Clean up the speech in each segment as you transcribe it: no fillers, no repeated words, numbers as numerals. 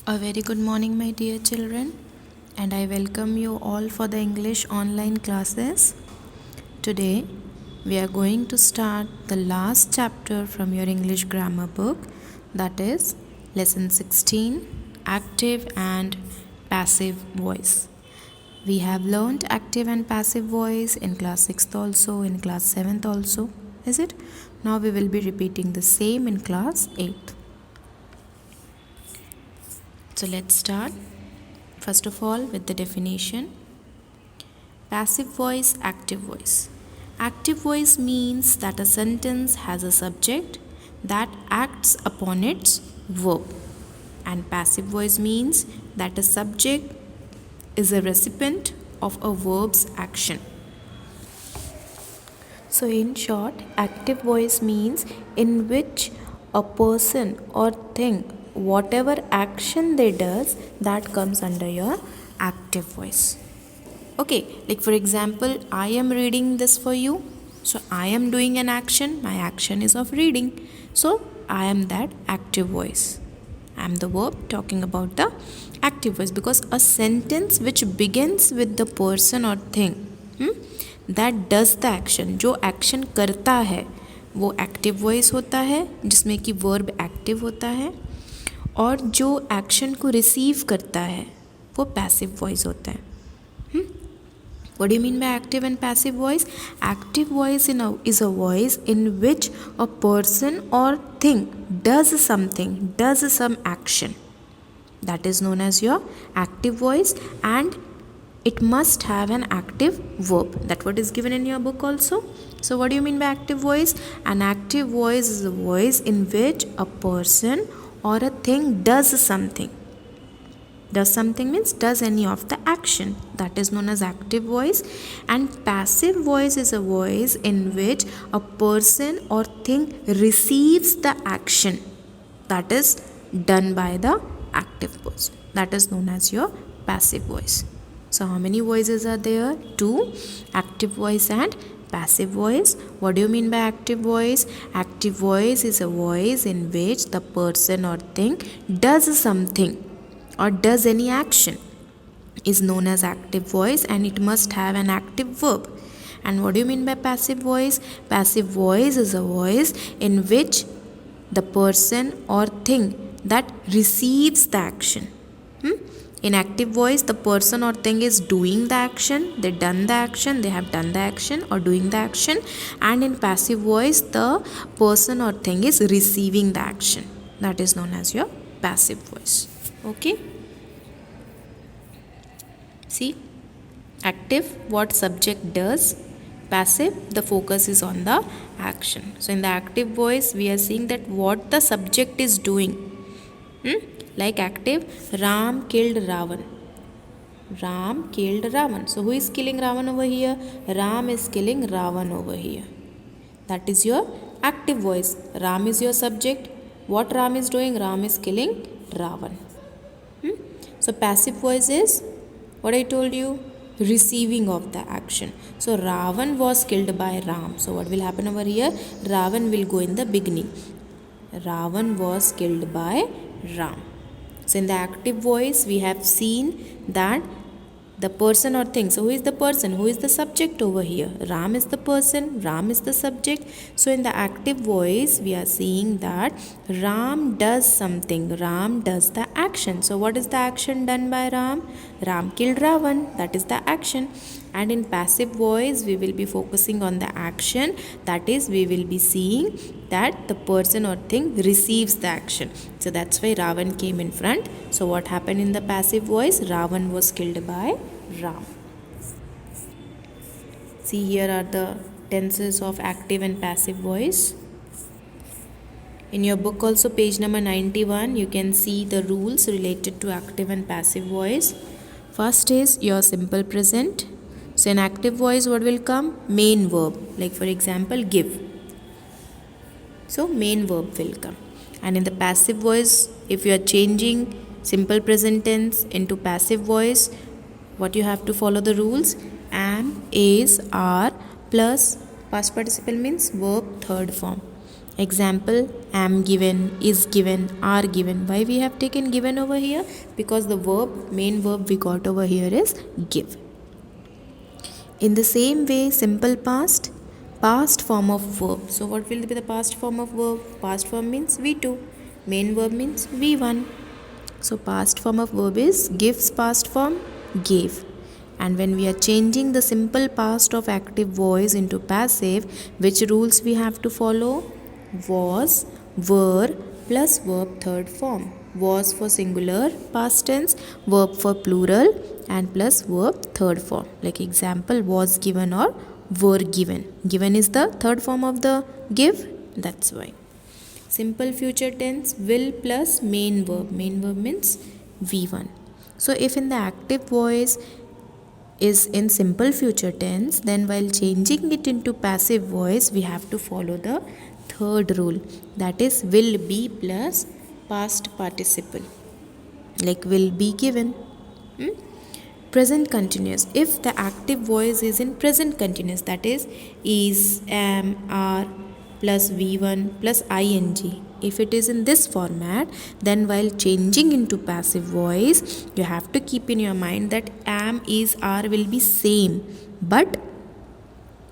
A very good morning, my dear children, and I welcome you all for the English online classes. Today, we are going to start the last chapter from your English grammar book, that is, Lesson 16 Active and Passive Voice. We have learned active and passive voice in class 6th also, in class 7th also, is it? Now we will be repeating the same in class 8th. So let's start. First of all, with the definition. Passive voice, active voice. Active voice means that a sentence has a subject that acts upon its verb. And passive voice means that a subject is a recipient of a verb's action. So in short, active voice means in which a person or thing, whatever action they does, that comes under your active voice. Okay, like for example, I am reading this for you. So I am doing an action. My action is of reading. So I am that active voice. I am the verb talking about the active voice, because a sentence which begins with the person or thing that does the action, जो action करता है वो active voice होता है, जिसमें कि verb active होता है, और जो एक्शन को रिसीव करता है वो पैसिव वॉइस होता है. What do you mean by active and passive voice? Active voice is a voice in which a person or thing does something, does some action. That is known as your active voice, and it must have an active verb. That what is given in your book also. So what do you mean by active voice? An active voice is a voice in which a person or a thing does something. Does something means does any of the action. That is known as active voice. And passive voice is a voice in which a person or thing receives the action that is done by the active person. That is known as your passive voice. So how many voices are there? 2. Active voice and passive voice. What do you mean by active voice? Active voice is a voice in which the person or thing does something or does any action, is known as active voice, and it must have an active verb. And what do you mean by passive voice? Passive voice is a voice in which the person or thing that receives the action. In active voice, the person or thing is doing the action, they done the action, they have done the action or doing the action. And in passive voice, the person or thing is receiving the action. That is known as your passive voice. Okay? See, active, what subject does. Passive, the focus is on the action. So in the active voice, we are seeing that what the subject is doing. Like active, Ram killed Ravan. Ram killed Ravan. So who is killing Ravan over here? Ram is killing Ravan over here. That is your active voice. Ram is your subject. What Ram is doing? Ram is killing Ravan. So passive voice is what I told you, receiving of the action. So Ravan was killed by Ram. So what will happen over here? Ravan will go in the beginning. Ravan was killed by Ram. So in the active voice, we have seen that the person or thing. So who is the person? Who is the subject over here? Ram is the person, Ram is the subject. So in the active voice, we are seeing that Ram does something. Ram does the action. So what is the action done by Ram? Ram killed Ravan. That is the action. And in passive voice, we will be focusing on the action. That is, we will be seeing that the person or thing receives the action. So that's why Ravan came in front. So what happened in the passive voice? Ravan was killed by Ram. See, here are the tenses of active and passive voice. In your book also, page number 91, you can see the rules related to active and passive voice. First is your simple present. So in active voice, what will come? Main verb. Like for example, give. So main verb will come. And in the passive voice, if you are changing simple present tense into passive voice, what you have to follow the rules? Am, is, are plus past participle means verb third form. Example, am given, is given, are given. Why we have taken given over here? Because the main verb we got over here is give. In the same way, simple past form of verb. So what will be the past form of verb? Past form means V2. Main verb means V1. So past form of verb is gives, past form gave. And when we are changing the simple past of active voice into passive, which rules we have to follow? Was, were plus verb third form. Was for singular past tense, verb for plural, and plus verb third form. Like example, was given or were given. Given is the third form of the give, that's why. Simple future tense, will plus main verb. Main verb means V1. So if in the active voice is in simple future tense, then while changing it into passive voice, we have to follow the third rule, that is will be plus past participle, like will be given. Present continuous, if the active voice is in present continuous, that is, am, are plus V1 plus ing. If it is in this format, then while changing into passive voice, you have to keep in your mind that am, is, are will be same, but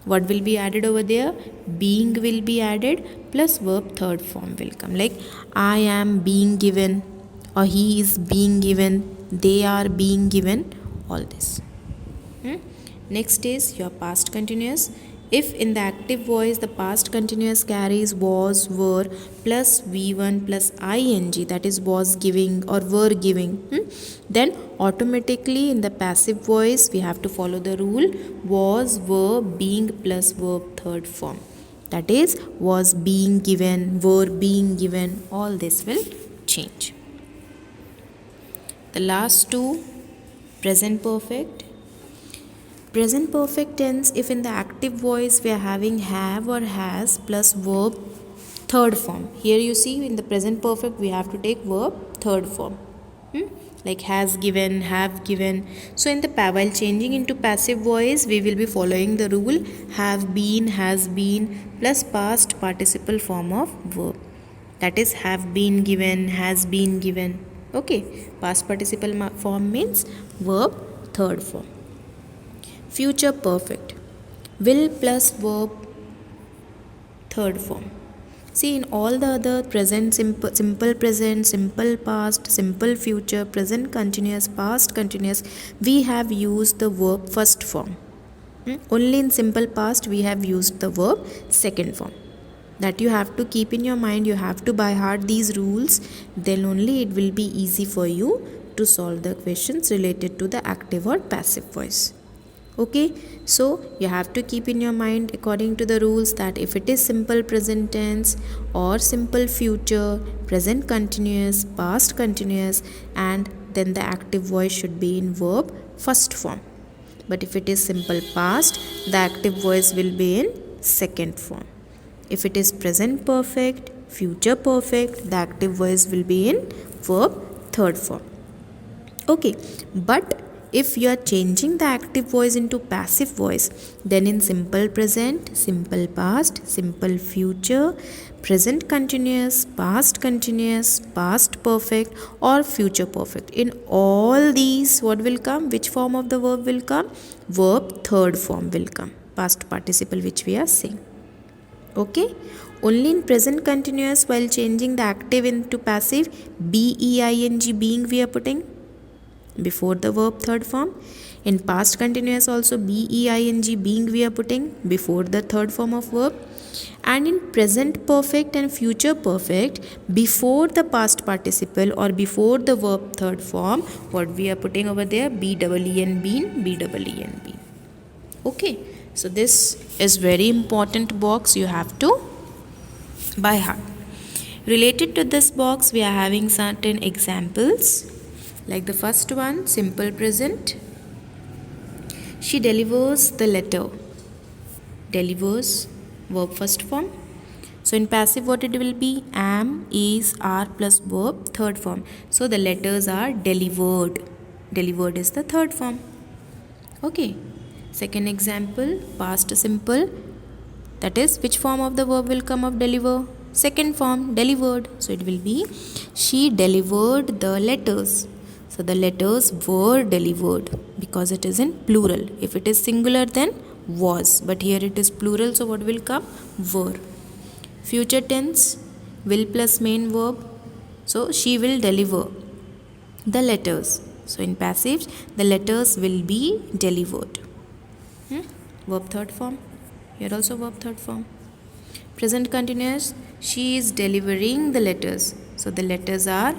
what will be added over there? Being will be added plus verb third form will come. Like I am being given, or he is being given, they are being given, all this. Next is your past continuous. If in the active voice the past continuous carries was, were plus V1 plus ing, that is was giving or were giving, then automatically in the passive voice we have to follow the rule was, were, being plus verb third form. That is was being given, were being given, all this will change. The last two, present perfect. Present perfect tense, if in the active voice we are having have or has plus verb third form. Here you see in the present perfect we have to take verb third form. Like has given, have given. So in the while changing into passive voice, we will be following the rule have been, has been plus past participle form of verb. That is have been given, has been given. Okay, past participle form means verb third form. Future perfect, will plus verb third form. See, in all the other present, simple present, simple past, simple future, present continuous, past continuous, we have used the verb first form. Only in simple past we have used the verb second form. That you have to keep in your mind. You have to by heart these rules, then only it will be easy for you to solve the questions related to the active or passive voice. Okay, so you have to keep in your mind according to the rules that if it is simple present tense or simple future, present continuous, past continuous, and then the active voice should be in verb first form. But if it is simple past, the active voice will be in second form. If it is present perfect, future perfect, the active voice will be in verb third form. Okay, but if you are changing the active voice into passive voice, then in simple present, simple past, simple future, present continuous, past perfect, or future perfect, in all these what will come? Which form of the verb will come? Verb third form will come, past participle which we are saying. Okay, only in present continuous while changing the active into passive, being, being we are putting before the verb third form. In past continuous also being, being we are putting before the third form of verb. And in present perfect and future perfect, before the past participle or before the verb third form, what we are putting over there? BEEN, been, BEEN, been. Okay, so this is very important box you have to by heart. Related to this box, we are having certain examples. Like the first one, simple present. She delivers the letter. Delivers, verb first form. So in passive, what it will be? Am, is, are plus verb third form. So the letters are delivered. Delivered is the third form. Okay. Second example, past simple. That is, which form of the verb will come of deliver? Second form, delivered. So it will be she delivered the letters. So the letters were delivered because it is in plural. If it is singular, then was. But here it is plural, so what will come? Were. Future tense, will plus main verb. So she will deliver the letters. So in passive, the letters will be delivered. Verb third form. Here also verb third form. Present continuous, she is delivering the letters. So the letters are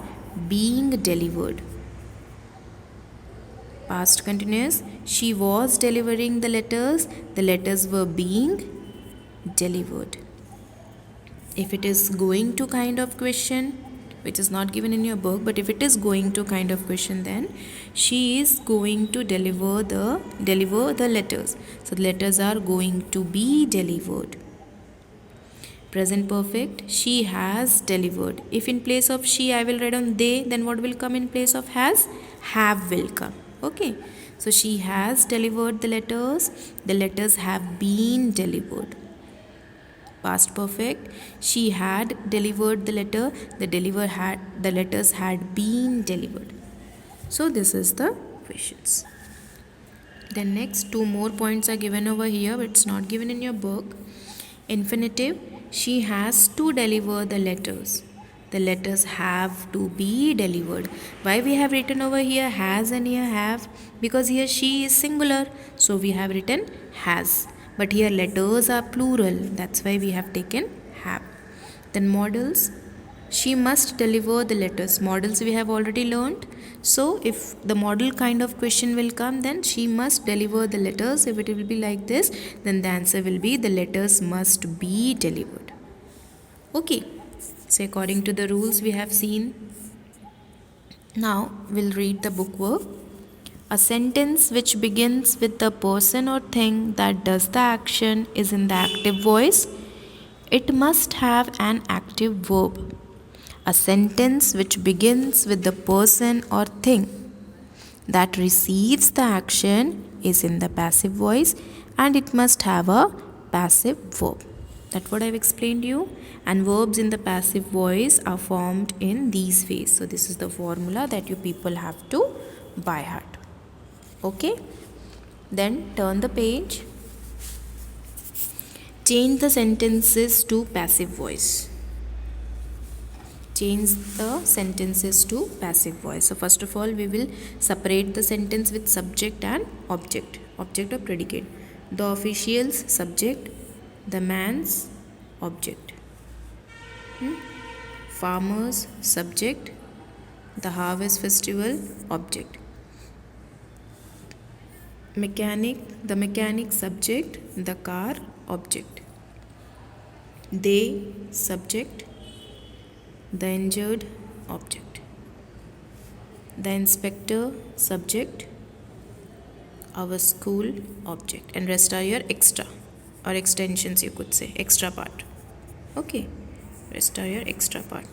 being delivered. Past continuous, she was delivering the letters were being delivered. If it is going to kind of question, which is not given in your book, but if it is going to kind of question, then she is going to deliver the letters. So the letters are going to be delivered. Present perfect, she has delivered. If in place of she I will write on they, then what will come in place of has? Have will come. Okay, so she has delivered the letters have been delivered. Past perfect, she had delivered the letters had been delivered. So this is the questions. Then next two more points are given over here, but it's not given in your book. Infinitive, she has to deliver the letters. The letters have to be delivered. Why we have written over here has and here have? Because here she is singular, so we have written has. But here letters are plural, that's why we have taken have. Then models, she must deliver the letters. Models we have already learned. So if the model kind of question will come, then she must deliver the letters. If it will be like this, then the answer will be the letters must be delivered. Okay, so according to the rules we have seen. Now we'll read the bookwork. A sentence which begins with the person or thing that does the action is in the active voice. It must have an active verb. A sentence which begins with the person or thing that receives the action is in the passive voice, and it must have a passive verb. That's what I've explained you. And verbs in the passive voice are formed in these ways. So this is the formula that you people have to by heart. Okay, then turn the page. Change the sentences to passive voice. Change the sentences to passive voice. So first of all, we will separate the sentence with subject and object or predicate. The official's subject, the man's object. Farmer's subject, the harvest festival object. The mechanic subject, the car object. They subject, the injured object. The inspector subject, our school object, and rest are your extra or extensions, you could say, extra part. Okay, rest are your extra part.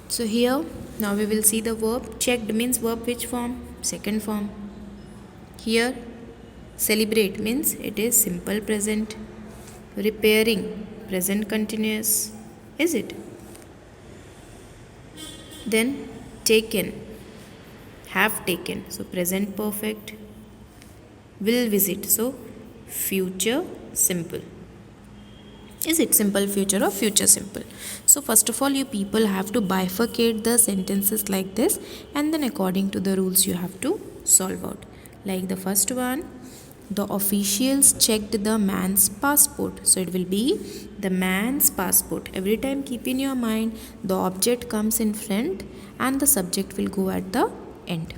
So here now we will see the verb. Checked means verb which form? Second form. Here celebrate means it is simple present. Repairing, present continuous, is it? Then taken, have taken, so present perfect. Will visit, so future simple. Is it simple future or future simple? So first of all, you people have to bifurcate the sentences like this, and then according to the rules you have to solve out. Like the first one, the officials checked the man's passport. So it will be the man's passport. Every time keep in your mind the object comes in front and the subject will go at the end.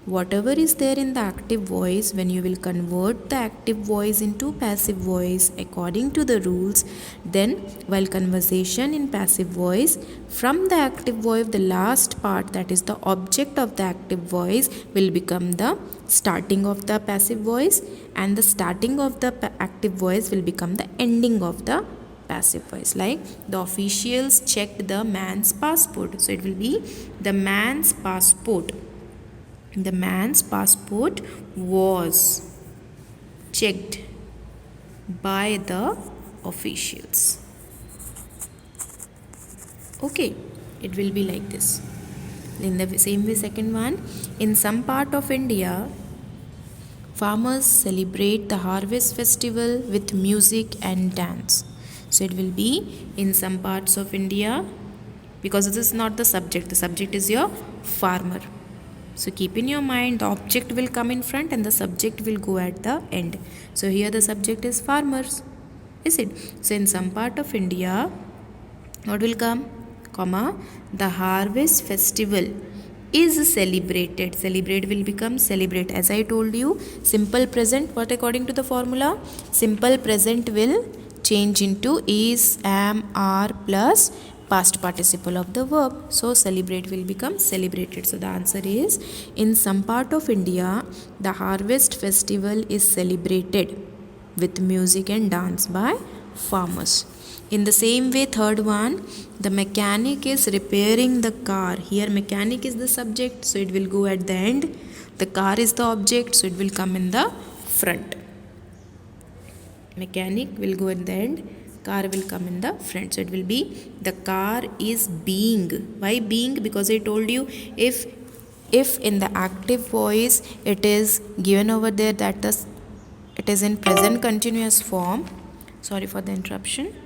Whatever is there in the active voice, when you will convert the active voice into passive voice according to the rules, then while conversation in passive voice, from the active voice, the last part, that is the object of the active voice, will become the starting of the passive voice, and the starting of the active voice will become the ending of the passive voice. Like the officials checked the man's passport, so it will be the man's passport. The man's passport was checked by the officials. Okay, it will be like this. In the same way, second one, in some part of India, farmers celebrate the harvest festival with music and dance. So it will be in some parts of India, because this is not the subject is your farmer. So keep in your mind, the object will come in front and the subject will go at the end. So here the subject is farmers, is it? So in some part of India, what will come? Comma, the harvest festival is celebrated. Celebrate will become celebrate. As I told you, simple present, what according to the formula? Simple present will change into is, am, are plus past participle of the verb. So celebrate will become celebrated. So the answer is, in some part of India, the harvest festival is celebrated with music and dance by farmers. In the same way, third one, the mechanic is repairing the car. Here mechanic is the subject, so it will go at the end. The car is the object, so it will come in the front. Mechanic will go at the end, car will come in the front. So it will be, the car is being. Why being? Because I told you, if in the active voice it is given over there that it is in present continuous form. Sorry for the interruption.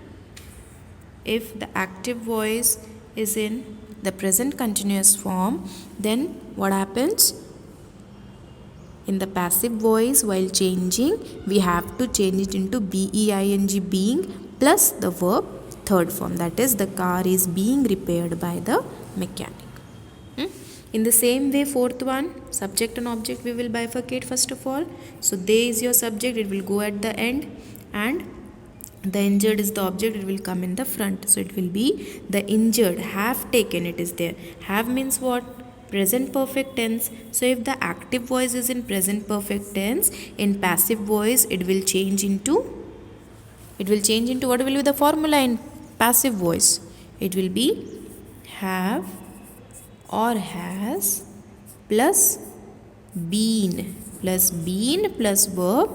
If the active voice is in the present continuous form, then what happens? In the passive voice, while changing, we have to change it into being, being plus the verb third form. That is, the car is being repaired by the mechanic. In the same way, fourth one, subject and object we will bifurcate first of all. So they is your subject, it will go at the end, and the injured is the object, it will come in the front. So it will be, the injured have taken, it is there. Have means what? Present perfect tense. So if the active voice is in present perfect tense, in passive voice it will change into what will be the formula in passive voice? It will be have or has plus been plus verb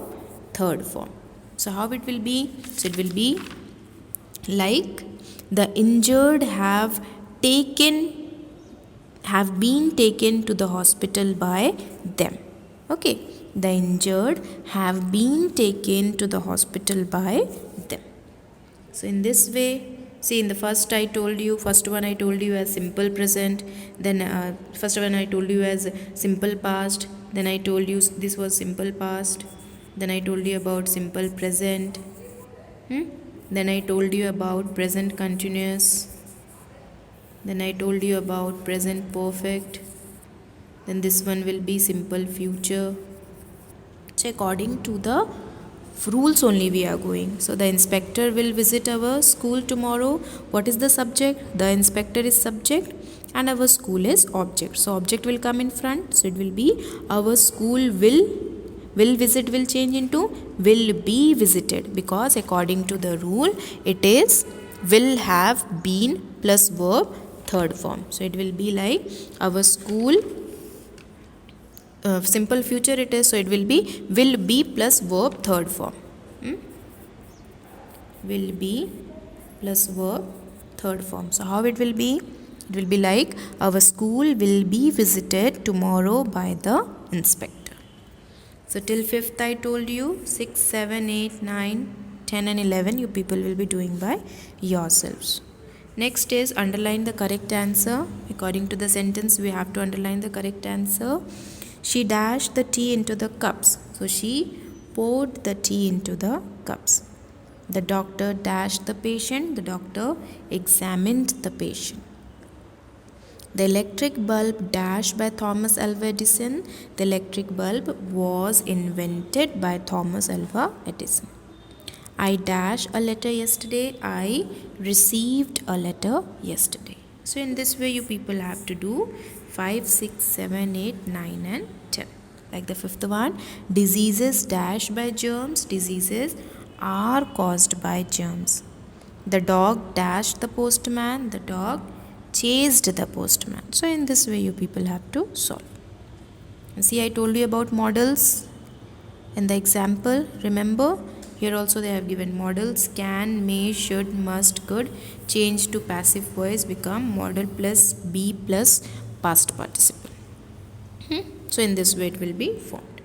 third form. So how it will be? So it will be like, the injured have been taken to the hospital by them. Okay, the injured have been taken to the hospital by them. So in this way, see, in the first one I told you as simple present, then first one I told you as simple past, then I told you this was simple past, then I told you about simple present, then I told you about present continuous, then I told you about present perfect, then this one will be simple future. So according to the rules only we are going. So the inspector will visit our school tomorrow. What is the subject? The inspector is subject and our school is object. So object will come in front. So it will be, our school will visit will change into will be visited, because according to the rule it is will have been plus verb third form. So it will be like, our school, simple future it is, so it will be plus verb third form. Will be plus verb third form. So how it will be? It will be like, our school will be visited tomorrow by the inspector. So till 5th I told you, 6, 7, 8, 9, 10 and 11 you people will be doing by yourselves. Next is underline the correct answer. According to the sentence we have to underline the correct answer. She dashed the tea into the cups. So she poured the tea into the cups. The doctor dashed the patient. The doctor examined the patient. The electric bulb dashed by Thomas Alva Edison. The electric bulb was invented by Thomas Alva Edison. I dashed a letter yesterday. I received a letter yesterday. So in this way you people have to do 5, 6, 7, 8, 9 and 10. Like the fifth one, diseases dashed by germs. Diseases are caused by germs. The dog dashed the postman. The dog chased the postman. So in this way you people have to solve. And see, I told you about models in the example. Remember, Here also they have given modals can, may, should, must, could change to passive voice become modal plus be plus past participle. So in this way it will be formed.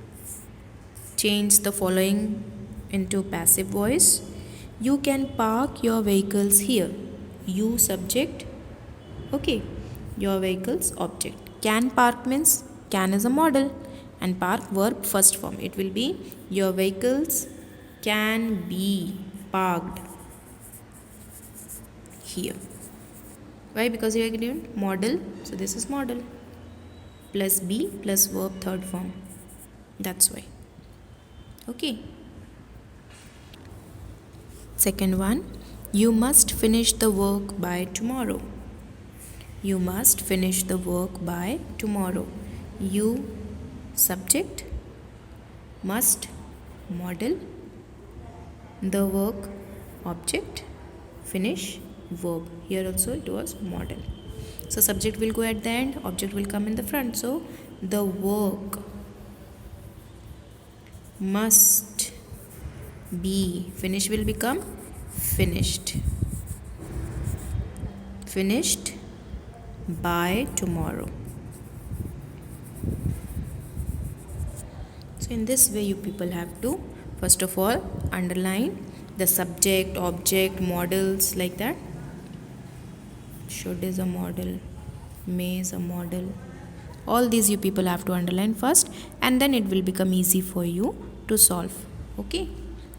Change the following into passive voice. You can park your vehicles here. You subject, okay, your vehicles object. Can park means can is a modal and park verb first form. It will be your vehicles can be parked here. Why? Because you are given modal, so this is modal plus be plus verb third form. That's why. Okay. Second one, you must finish the work by tomorrow. You must finish the work by tomorrow. You subject, must modal, the work object, finish verb. Here also it was modal. So subject will go at the end, object will come in the front. So the work must be, finish will become finished. Finished by tomorrow. So in this way you people have to first of all underline the subject, object, modals like that. Should is a modal, may is a modal. All these you people have to underline first and then it will become easy for you to solve. Okay.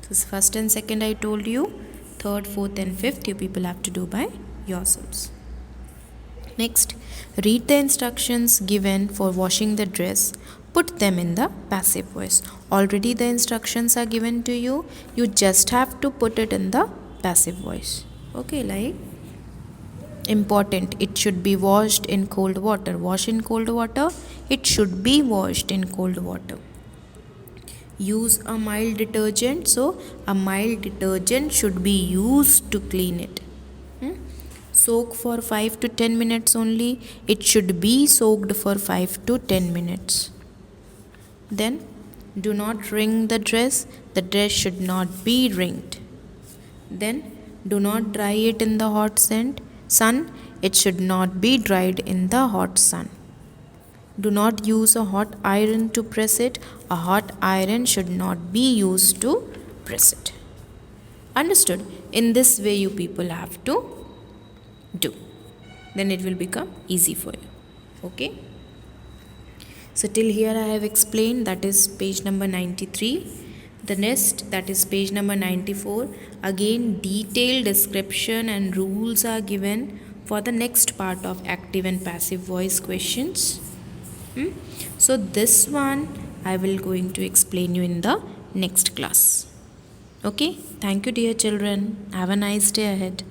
So first and second I told you, third, fourth and fifth you people have to do by yourselves. Next, read the instructions given for washing the dress. Put them in the passive voice. Already the instructions are given to you. You just have to put it in the passive voice. Okay, like important, it should be washed in cold water. Wash in cold water, it should be washed in cold water. Use a mild detergent, so a mild detergent should be used to clean it. Soak for 5 to 10 minutes only, it should be soaked for 5 to 10 minutes. Then do not wring the dress should not be wringed. Then do not dry it in the hot sun, it should not be dried in the hot sun. Do not use a hot iron to press it, a hot iron should not be used to press it. Understood? In this way you people have to do. Then it will become easy for you. Okay? So till here I have explained, that is page number 93. The next, that is page number 94. Again detailed description and rules are given for the next part of active and passive voice questions. So this one I will going to explain you in the next class. Okay? Thank you dear children. Have a nice day ahead.